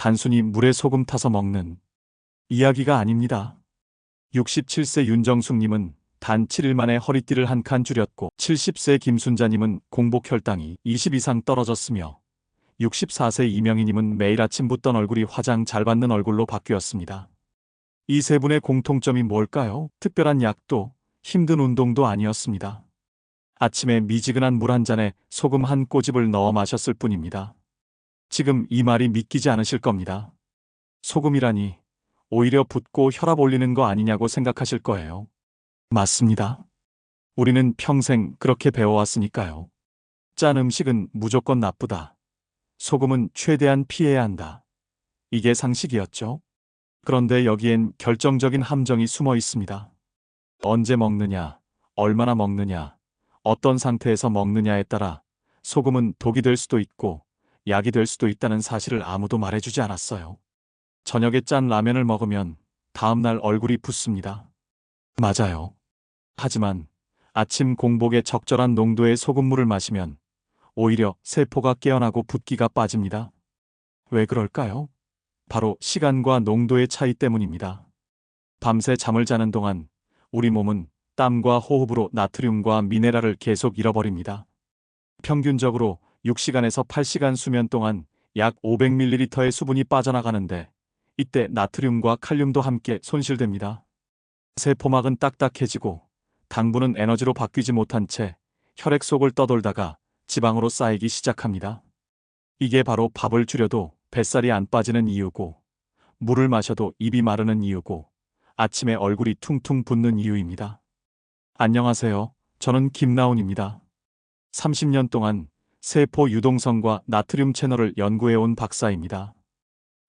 단순히 물에 소금 타서 먹는 이야기가 아닙니다. 67세 윤정숙님은 단 7일 만에 허리띠를 한 칸 줄였고 70세 김순자님은 공복 혈당이 20 이상 떨어졌으며 64세 이명희님은 매일 아침 붓던 얼굴이 화장 잘 받는 얼굴로 바뀌었습니다. 이 세 분의 공통점이 뭘까요? 특별한 약도 힘든 운동도 아니었습니다. 아침에 미지근한 물 한 잔에 소금 한 꼬집을 넣어 마셨을 뿐입니다. 지금 이 말이 믿기지 않으실 겁니다. 소금이라니 오히려 붓고 혈압 올리는 거 아니냐고 생각하실 거예요. 맞습니다. 우리는 평생 그렇게 배워왔으니까요. 짠 음식은 무조건 나쁘다. 소금은 최대한 피해야 한다. 이게 상식이었죠. 그런데 여기엔 결정적인 함정이 숨어 있습니다. 언제 먹느냐, 얼마나 먹느냐, 어떤 상태에서 먹느냐에 따라 소금은 독이 될 수도 있고 약이 될 수도 있다는 사실을 아무도 말해주지 않았어요. 저녁에 짠 라면을 먹으면 다음날 얼굴이 붓습니다. 맞아요. 하지만 아침 공복에 적절한 농도의 소금물을 마시면 오히려 세포가 깨어나고 붓기가 빠집니다. 왜 그럴까요? 바로 시간과 농도의 차이 때문입니다. 밤새 잠을 자는 동안 우리 몸은 땀과 호흡으로 나트륨과 미네랄을 계속 잃어버립니다. 평균적으로 6시간에서 8시간 수면 동안 약 500ml의 수분이 빠져나가는데 이때 나트륨과 칼륨도 함께 손실됩니다. 세포막은 딱딱해지고 당분은 에너지로 바뀌지 못한 채 혈액 속을 떠돌다가 지방으로 쌓이기 시작합니다. 이게 바로 밥을 줄여도 뱃살이 안 빠지는 이유고 물을 마셔도 입이 마르는 이유고 아침에 얼굴이 퉁퉁 붓는 이유입니다. 안녕하세요. 저는 김나훈입니다. 30년 동안 세포 유동성과 나트륨 채널을 연구해온 박사입니다.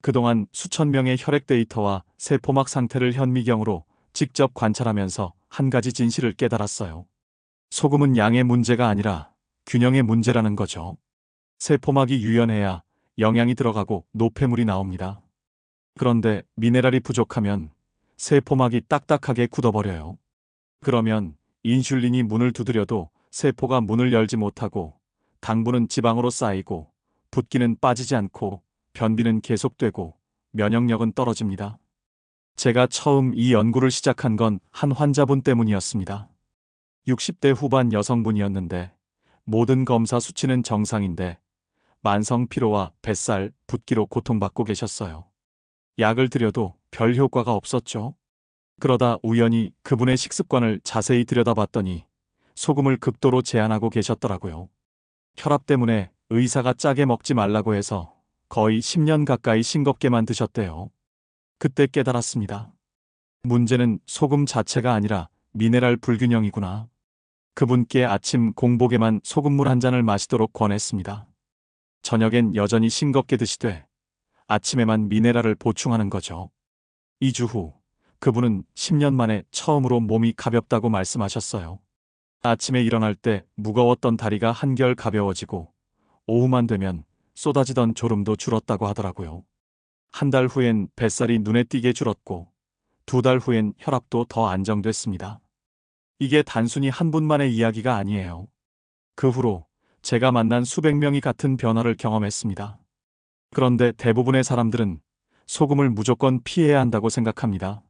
그동안 수천 명의 혈액 데이터와 세포막 상태를 현미경으로 직접 관찰하면서 한 가지 진실을 깨달았어요. 소금은 양의 문제가 아니라 균형의 문제라는 거죠. 세포막이 유연해야 영양이 들어가고 노폐물이 나옵니다. 그런데 미네랄이 부족하면 세포막이 딱딱하게 굳어버려요. 그러면 인슐린이 문을 두드려도 세포가 문을 열지 못하고 당분은 지방으로 쌓이고 붓기는 빠지지 않고 변비는 계속되고 면역력은 떨어집니다. 제가 처음 이 연구를 시작한 건 한 환자분 때문이었습니다. 60대 후반 여성분이었는데 모든 검사 수치는 정상인데 만성 피로와 뱃살, 붓기로 고통받고 계셨어요. 약을 드려도 별 효과가 없었죠. 그러다 우연히 그분의 식습관을 자세히 들여다봤더니 소금을 극도로 제한하고 계셨더라고요. 혈압 때문에 의사가 짜게 먹지 말라고 해서 거의 10년 가까이 싱겁게만 드셨대요. 그때 깨달았습니다. 문제는 소금 자체가 아니라 미네랄 불균형이구나. 그분께 아침 공복에만 소금물 한 잔을 마시도록 권했습니다. 저녁엔 여전히 싱겁게 드시되 아침에만 미네랄을 보충하는 거죠. 2주 후 그분은 10년 만에 처음으로 몸이 가볍다고 말씀하셨어요. 아침에 일어날 때 무거웠던 다리가 한결 가벼워지고 오후만 되면 쏟아지던 졸음도 줄었다고 하더라고요. 한 달 후엔 뱃살이 눈에 띄게 줄었고 2달 후엔 혈압도 더 안정됐습니다. 이게 단순히 한 분만의 이야기가 아니에요. 그 후로 제가 만난 수백 명이 같은 변화를 경험했습니다. 그런데 대부분의 사람들은 소금을 무조건 피해야 한다고 생각합니다.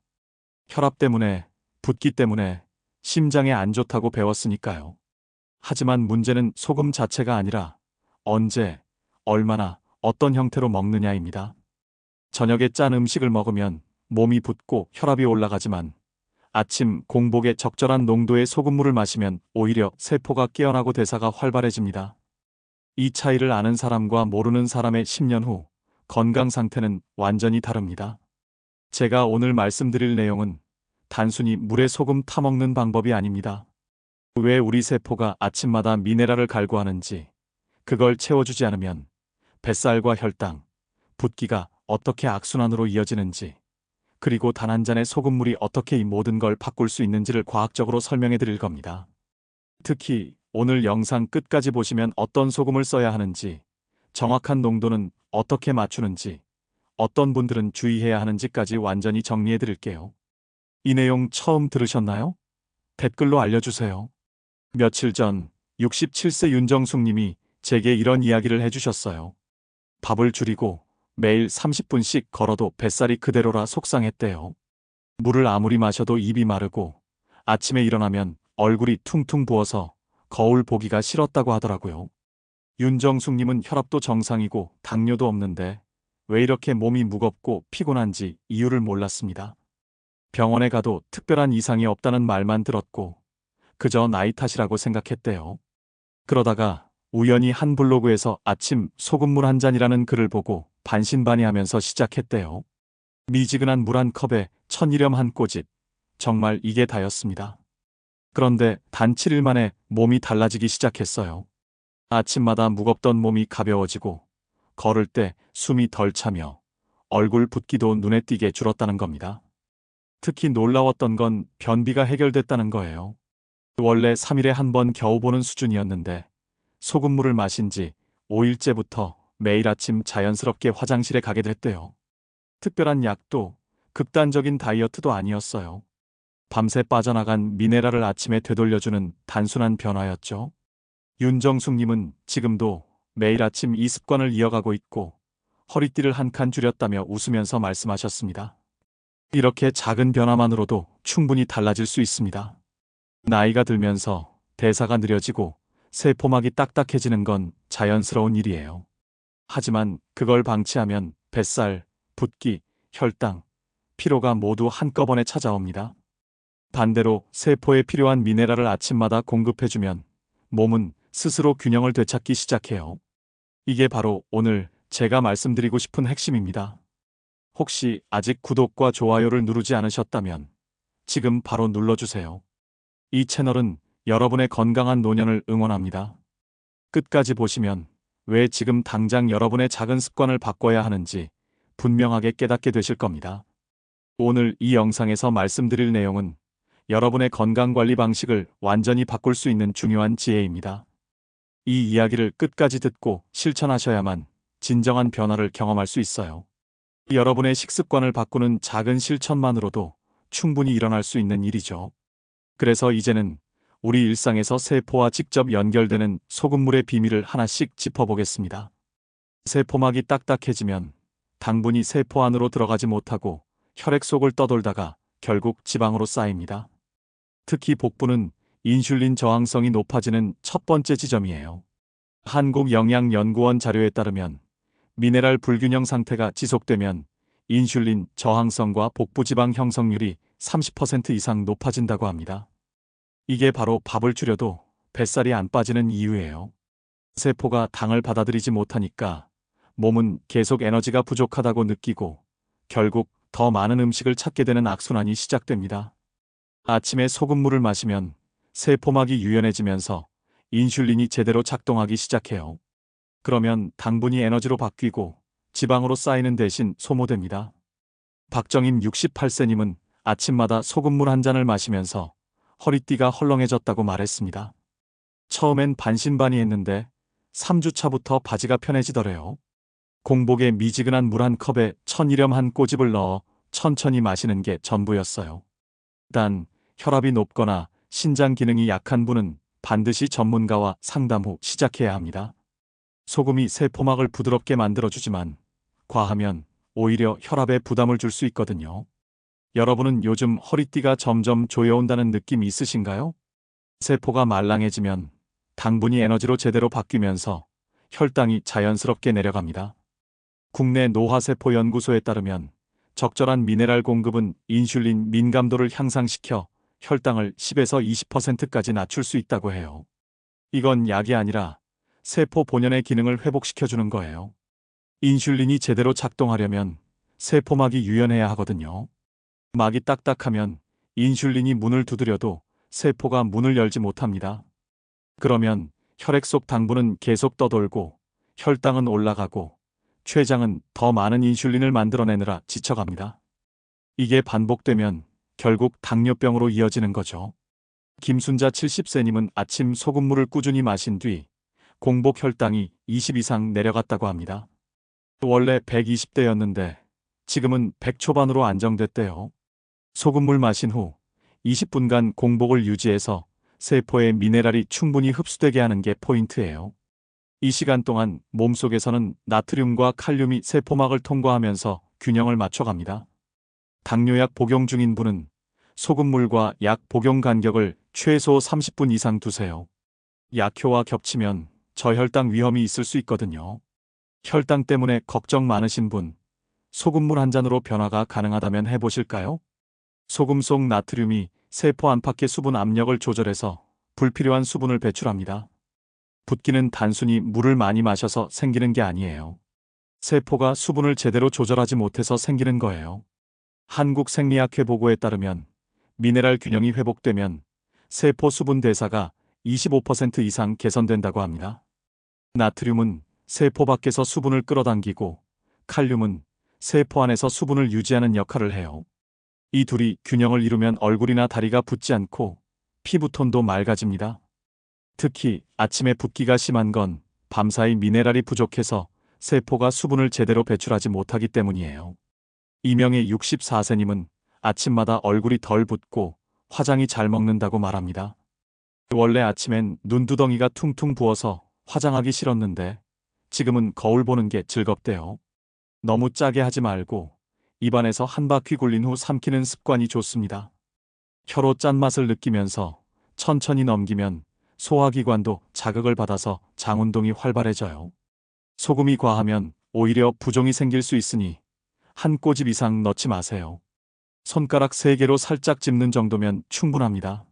혈압 때문에, 붓기 때문에, 심장에 안 좋다고 배웠으니까요. 하지만 문제는 소금 자체가 아니라 언제, 얼마나, 어떤 형태로 먹느냐입니다. 저녁에 짠 음식을 먹으면 몸이 붓고 혈압이 올라가지만 아침 공복에 적절한 농도의 소금물을 마시면 오히려 세포가 깨어나고 대사가 활발해집니다. 이 차이를 아는 사람과 모르는 사람의 10년 후 건강 상태는 완전히 다릅니다. 제가 오늘 말씀드릴 내용은 단순히 물에 소금 타먹는 방법이 아닙니다. 왜 우리 세포가 아침마다 미네랄을 갈구하는지, 그걸 채워주지 않으면 뱃살과 혈당, 붓기가 어떻게 악순환으로 이어지는지, 그리고 단 한 잔의 소금물이 어떻게 이 모든 걸 바꿀 수 있는지를 과학적으로 설명해 드릴 겁니다. 특히 오늘 영상 끝까지 보시면 어떤 소금을 써야 하는지, 정확한 농도는 어떻게 맞추는지, 어떤 분들은 주의해야 하는지까지 완전히 정리해 드릴게요. 이 내용 처음 들으셨나요? 댓글로 알려주세요. 며칠 전 67세 윤정숙 님이 제게 이런 이야기를 해주셨어요. 밥을 줄이고 매일 30분씩 걸어도 뱃살이 그대로라 속상했대요. 물을 아무리 마셔도 입이 마르고 아침에 일어나면 얼굴이 퉁퉁 부어서 거울 보기가 싫었다고 하더라고요. 윤정숙님은 혈압도 정상이고 당뇨도 없는데 왜 이렇게 몸이 무겁고 피곤한지 이유를 몰랐습니다. 병원에 가도 특별한 이상이 없다는 말만 들었고 그저 나이 탓이라고 생각했대요. 그러다가 우연히 한 블로그에서 아침 소금물 한 잔이라는 글을 보고 반신반의하면서 시작했대요. 미지근한 물 한 컵에 천일염 한 꼬집. 정말 이게 다였습니다. 그런데 단 7일 만에 몸이 달라지기 시작했어요. 아침마다 무겁던 몸이 가벼워지고 걸을 때 숨이 덜 차며 얼굴 붓기도 눈에 띄게 줄었다는 겁니다. 특히 놀라웠던 건 변비가 해결됐다는 거예요. 원래 3일에 한 번 겨우 보는 수준이었는데 소금물을 마신 지 5일째부터 매일 아침 자연스럽게 화장실에 가게 됐대요. 특별한 약도 극단적인 다이어트도 아니었어요. 밤새 빠져나간 미네랄을 아침에 되돌려주는 단순한 변화였죠. 윤정숙님은 지금도 매일 아침 이 습관을 이어가고 있고 허리띠를 한 칸 줄였다며 웃으면서 말씀하셨습니다. 이렇게 작은 변화만으로도 충분히 달라질 수 있습니다. 나이가 들면서 대사가 느려지고 세포막이 딱딱해지는 건 자연스러운 일이에요. 하지만 그걸 방치하면 뱃살, 붓기, 혈당, 피로가 모두 한꺼번에 찾아옵니다. 반대로 세포에 필요한 미네랄을 아침마다 공급해주면 몸은 스스로 균형을 되찾기 시작해요. 이게 바로 오늘 제가 말씀드리고 싶은 핵심입니다. 혹시 아직 구독과 좋아요를 누르지 않으셨다면 지금 바로 눌러주세요. 이 채널은 여러분의 건강한 노년을 응원합니다. 끝까지 보시면 왜 지금 당장 여러분의 작은 습관을 바꿔야 하는지 분명하게 깨닫게 되실 겁니다. 오늘 이 영상에서 말씀드릴 내용은 여러분의 건강관리 방식을 완전히 바꿀 수 있는 중요한 지혜입니다. 이 이야기를 끝까지 듣고 실천하셔야만 진정한 변화를 경험할 수 있어요. 여러분의 식습관을 바꾸는 작은 실천만으로도 충분히 일어날 수 있는 일이죠. 그래서 이제는 우리 일상에서 세포와 직접 연결되는 소금물의 비밀을 하나씩 짚어보겠습니다. 세포막이 딱딱해지면 당분이 세포 안으로 들어가지 못하고 혈액 속을 떠돌다가 결국 지방으로 쌓입니다. 특히 복부는 인슐린 저항성이 높아지는 첫 번째 지점이에요. 한국영양연구원 자료에 따르면 미네랄 불균형 상태가 지속되면 인슐린 저항성과 복부 지방 형성률이 30% 이상 높아진다고 합니다. 이게 바로 밥을 줄여도 뱃살이 안 빠지는 이유예요. 세포가 당을 받아들이지 못하니까 몸은 계속 에너지가 부족하다고 느끼고 결국 더 많은 음식을 찾게 되는 악순환이 시작됩니다. 아침에 소금물을 마시면 세포막이 유연해지면서 인슐린이 제대로 작동하기 시작해요. 그러면 당분이 에너지로 바뀌고 지방으로 쌓이는 대신 소모됩니다. 박정임 68세님은 아침마다 소금물 한 잔을 마시면서 허리띠가 헐렁해졌다고 말했습니다. 처음엔 반신반의했는데 3주차부터 바지가 편해지더래요. 공복에 미지근한 물 한 컵에 천일염 한 꼬집을 넣어 천천히 마시는 게 전부였어요. 단, 혈압이 높거나 신장 기능이 약한 분은 반드시 전문가와 상담 후 시작해야 합니다. 소금이 세포막을 부드럽게 만들어주지만 과하면 오히려 혈압에 부담을 줄 수 있거든요. 여러분은 요즘 허리띠가 점점 조여온다는 느낌이 있으신가요? 세포가 말랑해지면 당분이 에너지로 제대로 바뀌면서 혈당이 자연스럽게 내려갑니다. 국내 노화세포연구소에 따르면 적절한 미네랄 공급은 인슐린 민감도를 향상시켜 혈당을 10에서 20%까지 낮출 수 있다고 해요. 이건 약이 아니라 세포 본연의 기능을 회복시켜주는 거예요. 인슐린이 제대로 작동하려면 세포막이 유연해야 하거든요. 막이 딱딱하면 인슐린이 문을 두드려도 세포가 문을 열지 못합니다. 그러면 혈액 속 당분은 계속 떠돌고 혈당은 올라가고 췌장은 더 많은 인슐린을 만들어내느라 지쳐갑니다. 이게 반복되면 결국 당뇨병으로 이어지는 거죠. 김순자 70세님은 아침 소금물을 꾸준히 마신 뒤 공복 혈당이 20 이상 내려갔다고 합니다. 원래 120대였는데 지금은 100 초반으로 안정됐대요. 소금물 마신 후 20분간 공복을 유지해서 세포에 미네랄이 충분히 흡수되게 하는 게 포인트예요. 이 시간 동안 몸속에서는 나트륨과 칼륨이 세포막을 통과하면서 균형을 맞춰갑니다. 당뇨약 복용 중인 분은 소금물과 약 복용 간격을 최소 30분 이상 두세요. 약효와 겹치면 저혈당 위험이 있을 수 있거든요. 혈당 때문에 걱정 많으신 분, 소금물 한 잔으로 변화가 가능하다면 해보실까요? 소금 속 나트륨이 세포 안팎의 수분 압력을 조절해서 불필요한 수분을 배출합니다. 붓기는 단순히 물을 많이 마셔서 생기는 게 아니에요. 세포가 수분을 제대로 조절하지 못해서 생기는 거예요. 한국생리학회 보고에 따르면 미네랄 균형이 회복되면 세포 수분 대사가 25% 이상 개선된다고 합니다. 나트륨은 세포 밖에서 수분을 끌어당기고 칼륨은 세포 안에서 수분을 유지하는 역할을 해요. 이 둘이 균형을 이루면 얼굴이나 다리가 붓지 않고 피부톤도 맑아집니다. 특히 아침에 붓기가 심한 건 밤사이 미네랄이 부족해서 세포가 수분을 제대로 배출하지 못하기 때문이에요. 이명의 64세님은 아침마다 얼굴이 덜 붓고 화장이 잘 먹는다고 말합니다. 원래 아침엔 눈두덩이가 퉁퉁 부어서 화장하기 싫었는데 지금은 거울 보는 게 즐겁대요. 너무 짜게 하지 말고 입안에서 한 바퀴 굴린 후 삼키는 습관이 좋습니다. 혀로 짠맛을 느끼면서 천천히 넘기면 소화기관도 자극을 받아서 장운동이 활발해져요. 소금이 과하면 오히려 부종이 생길 수 있으니 한 꼬집 이상 넣지 마세요. 손가락 3개로 살짝 짚는 정도면 충분합니다.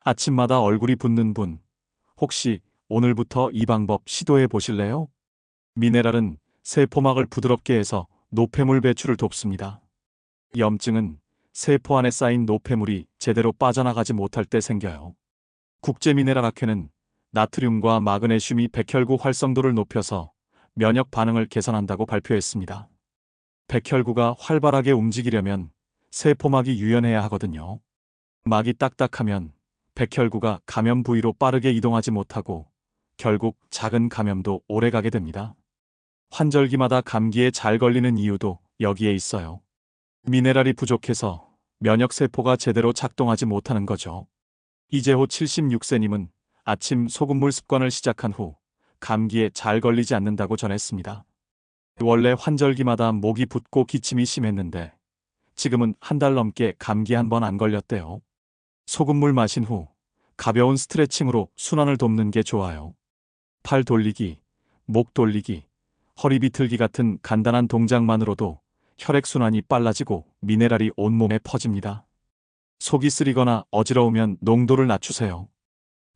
아침마다 얼굴이 붓는 분, 혹시 오늘부터 이 방법 시도해 보실래요? 미네랄은 세포막을 부드럽게 해서 노폐물 배출을 돕습니다. 염증은 세포 안에 쌓인 노폐물이 제대로 빠져나가지 못할 때 생겨요. 국제미네랄학회는 나트륨과 마그네슘이 백혈구 활성도를 높여서 면역 반응을 개선한다고 발표했습니다. 백혈구가 활발하게 움직이려면 세포막이 유연해야 하거든요. 막이 딱딱하면 백혈구가 감염 부위로 빠르게 이동하지 못하고 결국 작은 감염도 오래가게 됩니다. 환절기마다 감기에 잘 걸리는 이유도 여기에 있어요. 미네랄이 부족해서 면역세포가 제대로 작동하지 못하는 거죠. 이재호 76세님은 아침 소금물 습관을 시작한 후 감기에 잘 걸리지 않는다고 전했습니다. 원래 환절기마다 목이 붓고 기침이 심했는데 지금은 한 달 넘게 감기 한 번 안 걸렸대요. 소금물 마신 후 가벼운 스트레칭으로 순환을 돕는 게 좋아요. 팔 돌리기, 목 돌리기, 허리 비틀기 같은 간단한 동작만으로도 혈액순환이 빨라지고 미네랄이 온몸에 퍼집니다. 속이 쓰리거나 어지러우면 농도를 낮추세요.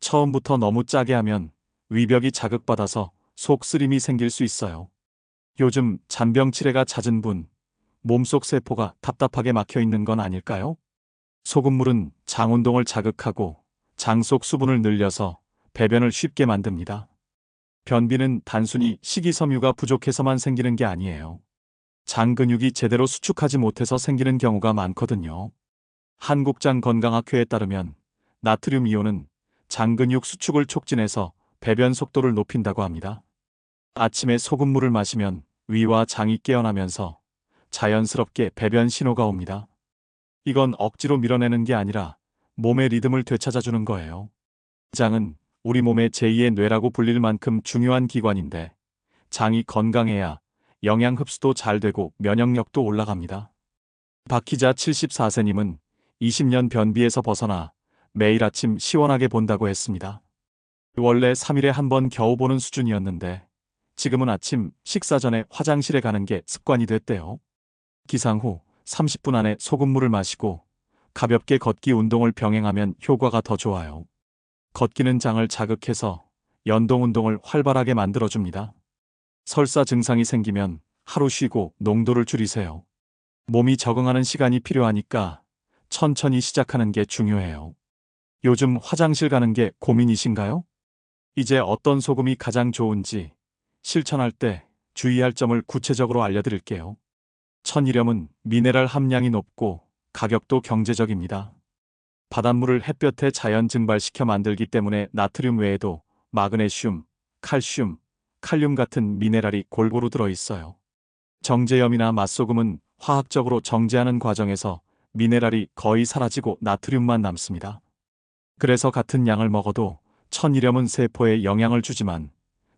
처음부터 너무 짜게 하면 위벽이 자극받아서 속 쓰림이 생길 수 있어요. 요즘 잔병 치레가 잦은 분, 몸속 세포가 답답하게 막혀 있는 건 아닐까요? 소금물은 장 운동을 자극하고 장 속 수분을 늘려서 배변을 쉽게 만듭니다. 변비는 단순히 식이섬유가 부족해서만 생기는 게 아니에요. 장 근육이 제대로 수축하지 못해서 생기는 경우가 많거든요. 한국장건강학회에 따르면 나트륨 이온은 장 근육 수축을 촉진해서 배변 속도를 높인다고 합니다. 아침에 소금물을 마시면 위와 장이 깨어나면서 자연스럽게 배변 신호가 옵니다. 이건 억지로 밀어내는 게 아니라 몸의 리듬을 되찾아주는 거예요. 장은 우리 몸의 제2의 뇌라고 불릴 만큼 중요한 기관인데 장이 건강해야 영양 흡수도 잘 되고 면역력도 올라갑니다. 박희자 74세님은 20년 변비에서 벗어나 매일 아침 시원하게 본다고 했습니다. 원래 3일에 한 번 겨우 보는 수준이었는데 지금은 아침 식사 전에 화장실에 가는 게 습관이 됐대요. 기상 후 30분 안에 소금물을 마시고 가볍게 걷기 운동을 병행하면 효과가 더 좋아요. 걷기는 장을 자극해서 연동 운동을 활발하게 만들어줍니다. 설사 증상이 생기면 하루 쉬고 농도를 줄이세요. 몸이 적응하는 시간이 필요하니까 천천히 시작하는 게 중요해요. 요즘 화장실 가는 게 고민이신가요? 이제 어떤 소금이 가장 좋은지 실천할 때 주의할 점을 구체적으로 알려드릴게요. 천일염은 미네랄 함량이 높고 가격도 경제적입니다. 바닷물을 햇볕에 자연 증발시켜 만들기 때문에 나트륨 외에도 마그네슘, 칼슘, 칼륨 같은 미네랄이 골고루 들어있어요. 정제염이나 맛소금은 화학적으로 정제하는 과정에서 미네랄이 거의 사라지고 나트륨만 남습니다. 그래서 같은 양을 먹어도 천일염은 세포에 영향을 주지만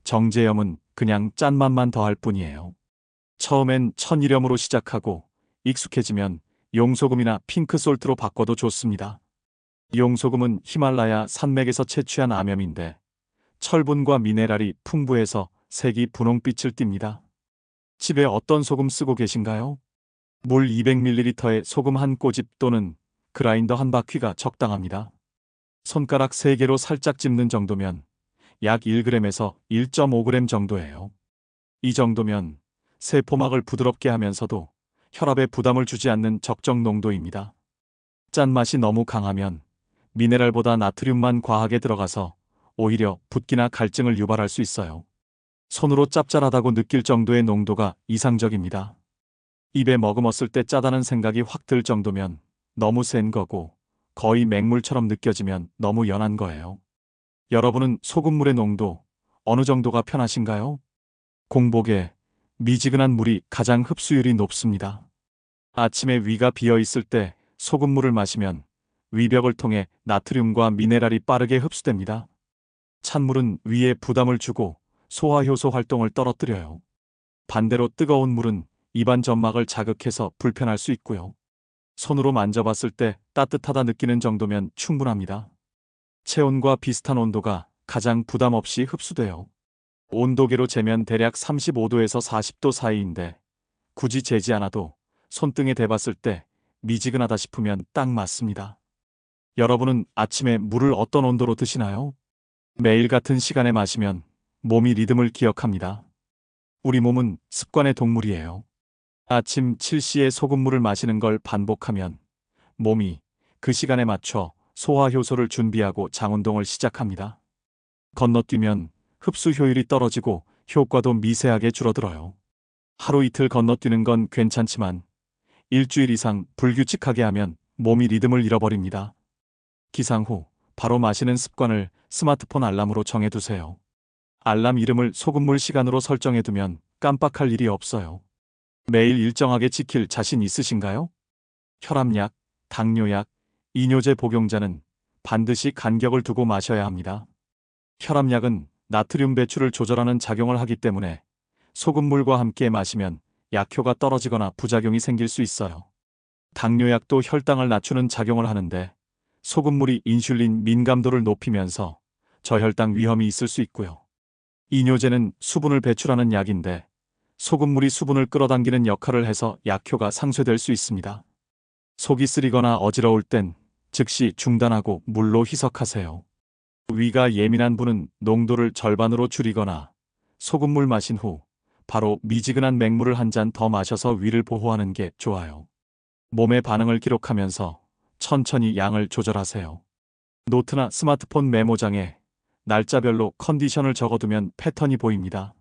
정제염은 그냥 짠맛만 더할 뿐이에요. 처음엔 천일염으로 시작하고 익숙해지면 용소금이나 핑크솔트로 바꿔도 좋습니다. 용소금은 히말라야 산맥에서 채취한 암염인데 철분과 미네랄이 풍부해서 색이 분홍빛을 띱니다. 집에 어떤 소금 쓰고 계신가요? 물 200ml에 소금 한 꼬집 또는 그라인더 한 바퀴가 적당합니다. 손가락 3개로 살짝 찝는 정도면 약 1g에서 1.5g 정도예요. 이 정도면 세포막을 부드럽게 하면서도 혈압에 부담을 주지 않는 적정 농도입니다. 짠맛이 너무 강하면 미네랄보다 나트륨만 과하게 들어가서 오히려 붓기나 갈증을 유발할 수 있어요. 손으로 짭짤하다고 느낄 정도의 농도가 이상적입니다. 입에 머금었을 때 짜다는 생각이 확 들 정도면 너무 센 거고, 거의 맹물처럼 느껴지면 너무 연한 거예요. 여러분은 소금물의 농도 어느 정도가 편하신가요? 공복에 미지근한 물이 가장 흡수율이 높습니다. 아침에 위가 비어 있을 때 소금물을 마시면 위벽을 통해 나트륨과 미네랄이 빠르게 흡수됩니다. 찬물은 위에 부담을 주고 소화효소 활동을 떨어뜨려요. 반대로 뜨거운 물은 입안 점막을 자극해서 불편할 수 있고요. 손으로 만져봤을 때 따뜻하다 느끼는 정도면 충분합니다. 체온과 비슷한 온도가 가장 부담 없이 흡수돼요. 온도계로 재면 대략 35도에서 40도 사이인데 굳이 재지 않아도 손등에 대봤을 때 미지근하다 싶으면 딱 맞습니다. 여러분은 아침에 물을 어떤 온도로 드시나요? 매일 같은 시간에 마시면 몸이 리듬을 기억합니다. 우리 몸은 습관의 동물이에요. 아침 7시에 소금물을 마시는 걸 반복하면 몸이 그 시간에 맞춰 소화효소를 준비하고 장운동을 시작합니다. 건너뛰면 흡수 효율이 떨어지고 효과도 미세하게 줄어들어요. 하루 이틀 건너뛰는 건 괜찮지만 일주일 이상 불규칙하게 하면 몸이 리듬을 잃어버립니다. 기상 후 바로 마시는 습관을 스마트폰 알람으로 정해두세요. 알람 이름을 소금물 시간으로 설정해두면 깜빡할 일이 없어요. 매일 일정하게 지킬 자신 있으신가요? 혈압약, 당뇨약, 이뇨제 복용자는 반드시 간격을 두고 마셔야 합니다. 혈압약은 나트륨 배출을 조절하는 작용을 하기 때문에 소금물과 함께 마시면 약효가 떨어지거나 부작용이 생길 수 있어요. 당뇨약도 혈당을 낮추는 작용을 하는데 소금물이 인슐린 민감도를 높이면서 저혈당 위험이 있을 수 있고요. 이뇨제는 수분을 배출하는 약인데 소금물이 수분을 끌어당기는 역할을 해서 약효가 상쇄될 수 있습니다. 속이 쓰리거나 어지러울 땐 즉시 중단하고 물로 희석하세요. 위가 예민한 분은 농도를 절반으로 줄이거나 소금물 마신 후 바로 미지근한 맹물을 한 잔 더 마셔서 위를 보호하는 게 좋아요. 몸의 반응을 기록하면서 천천히 양을 조절하세요. 노트나 스마트폰 메모장에 날짜별로 컨디션을 적어두면 패턴이 보입니다.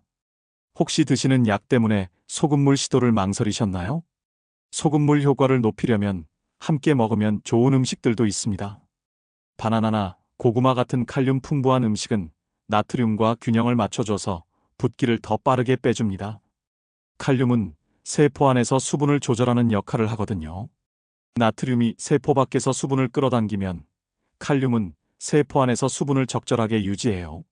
혹시 드시는 약 때문에 소금물 시도를 망설이셨나요? 소금물 효과를 높이려면 함께 먹으면 좋은 음식들도 있습니다. 바나나나 고구마 같은 칼륨 풍부한 음식은 나트륨과 균형을 맞춰줘서 붓기를 더 빠르게 빼줍니다. 칼륨은 세포 안에서 수분을 조절하는 역할을 하거든요. 나트륨이 세포 밖에서 수분을 끌어당기면 칼륨은 세포 안에서 수분을 적절하게 유지해요.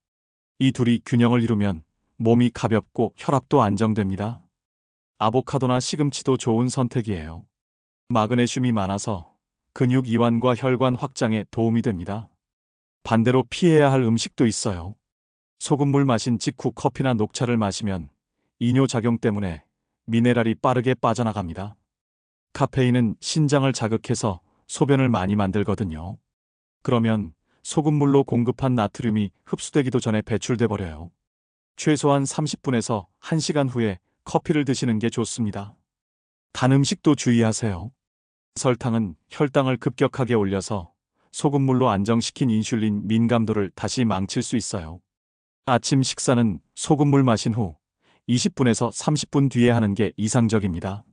이 둘이 균형을 이루면 몸이 가볍고 혈압도 안정됩니다. 아보카도나 시금치도 좋은 선택이에요. 마그네슘이 많아서 근육 이완과 혈관 확장에 도움이 됩니다. 반대로 피해야 할 음식도 있어요. 소금물 마신 직후 커피나 녹차를 마시면 이뇨 작용 때문에 미네랄이 빠르게 빠져나갑니다. 카페인은 신장을 자극해서 소변을 많이 만들거든요. 그러면 소금물로 공급한 나트륨이 흡수되기도 전에 배출돼 버려요. 최소한 30분에서 1시간 후에 커피를 드시는 게 좋습니다. 단 음식도 주의하세요. 설탕은 혈당을 급격하게 올려서 소금물로 안정시킨 인슐린 민감도를 다시 망칠 수 있어요. 아침 식사는 소금물 마신 후 20분에서 30분 뒤에 하는 게 이상적입니다.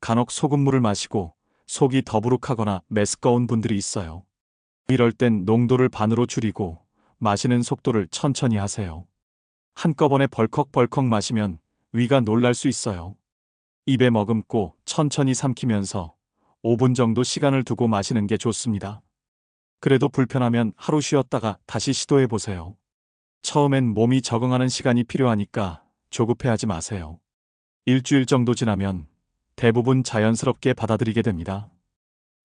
간혹 소금물을 마시고 속이 더부룩하거나 메스꺼운 분들이 있어요. 이럴 땐 농도를 반으로 줄이고 마시는 속도를 천천히 하세요. 한꺼번에 벌컥벌컥 마시면 위가 놀랄 수 있어요. 입에 머금고 천천히 삼키면서 5분 정도 시간을 두고 마시는 게 좋습니다. 그래도 불편하면 하루 쉬었다가 다시 시도해 보세요. 처음엔 몸이 적응하는 시간이 필요하니까 조급해하지 마세요. 일주일 정도 지나면 대부분 자연스럽게 받아들이게 됩니다.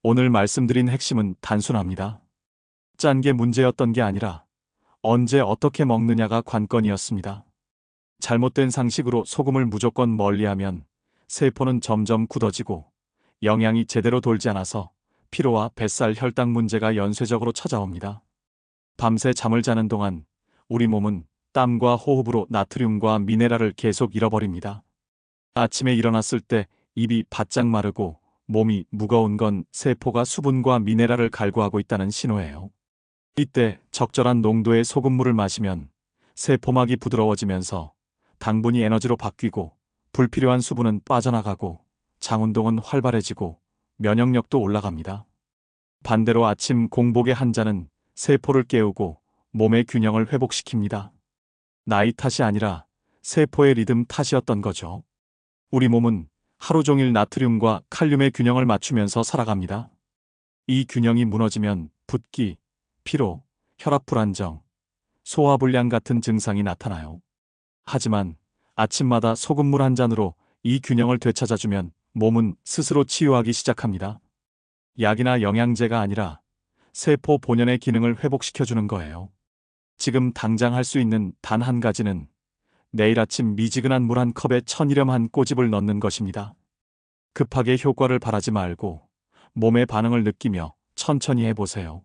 오늘 말씀드린 핵심은 단순합니다. 짠 게 문제였던 게 아니라 언제 어떻게 먹느냐가 관건이었습니다. 잘못된 상식으로 소금을 무조건 멀리하면 세포는 점점 굳어지고 영양이 제대로 돌지 않아서 피로와 뱃살 혈당 문제가 연쇄적으로 찾아옵니다. 밤새 잠을 자는 동안 우리 몸은 땀과 호흡으로 나트륨과 미네랄을 계속 잃어버립니다. 아침에 일어났을 때 입이 바짝 마르고 몸이 무거운 건 세포가 수분과 미네랄을 갈구하고 있다는 신호예요. 이때 적절한 농도의 소금물을 마시면 세포막이 부드러워지면서 당분이 에너지로 바뀌고 불필요한 수분은 빠져나가고 장운동은 활발해지고 면역력도 올라갑니다. 반대로 아침 공복의 한 잔은 세포를 깨우고 몸의 균형을 회복시킵니다. 나이 탓이 아니라 세포의 리듬 탓이었던 거죠. 우리 몸은 하루 종일 나트륨과 칼륨의 균형을 맞추면서 살아갑니다. 이 균형이 무너지면 붓기, 피로, 혈압 불안정, 소화불량 같은 증상이 나타나요. 하지만 아침마다 소금물 한 잔으로 이 균형을 되찾아주면 몸은 스스로 치유하기 시작합니다. 약이나 영양제가 아니라 세포 본연의 기능을 회복시켜주는 거예요. 지금 당장 할 수 있는 단 한 가지는 내일 아침 미지근한 물 한 컵에 천일염 꼬집을 넣는 것입니다. 급하게 효과를 바라지 말고 몸의 반응을 느끼며 천천히 해보세요.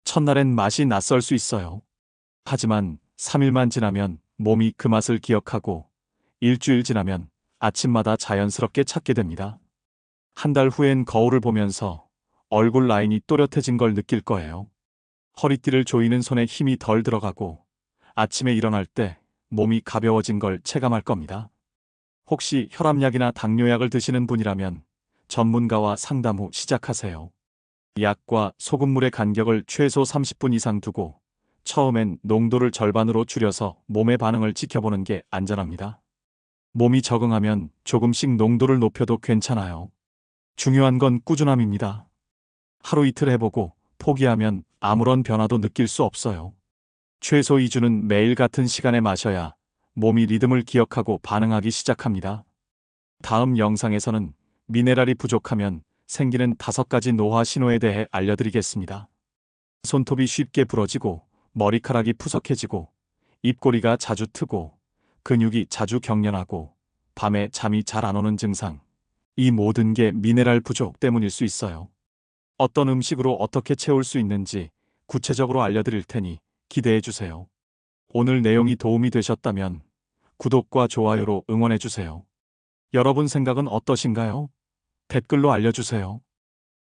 첫날엔 맛이 낯설 수 있어요. 하지만 3일만 지나면 몸이 그 맛을 기억하고 일주일 지나면 아침마다 자연스럽게 찾게 됩니다. 한 달 후엔 거울을 보면서 얼굴 라인이 또렷해진 걸 느낄 거예요. 허리띠를 조이는 손에 힘이 덜 들어가고 아침에 일어날 때 몸이 가벼워진 걸 체감할 겁니다. 혹시 혈압약이나 당뇨약을 드시는 분이라면 전문가와 상담 후 시작하세요. 약과 소금물의 간격을 최소 30분 이상 두고 처음엔 농도를 절반으로 줄여서 몸의 반응을 지켜보는 게 안전합니다. 몸이 적응하면 조금씩 농도를 높여도 괜찮아요. 중요한 건 꾸준함입니다. 하루 이틀 해보고 포기하면 아무런 변화도 느낄 수 없어요. 최소 2주는 매일 같은 시간에 마셔야 몸이 리듬을 기억하고 반응하기 시작합니다. 다음 영상에서는 미네랄이 부족하면 생기는 5가지 노화 신호에 대해 알려드리겠습니다. 손톱이 쉽게 부러지고 머리카락이 푸석해지고 입꼬리가 자주 트고 근육이 자주 경련하고 밤에 잠이 잘 안 오는 증상. 이 모든 게 미네랄 부족 때문일 수 있어요. 어떤 음식으로 어떻게 채울 수 있는지 구체적으로 알려드릴 테니 기대해 주세요. 오늘 내용이 도움이 되셨다면 구독과 좋아요로 응원해 주세요. 여러분 생각은 어떠신가요? 댓글로 알려주세요.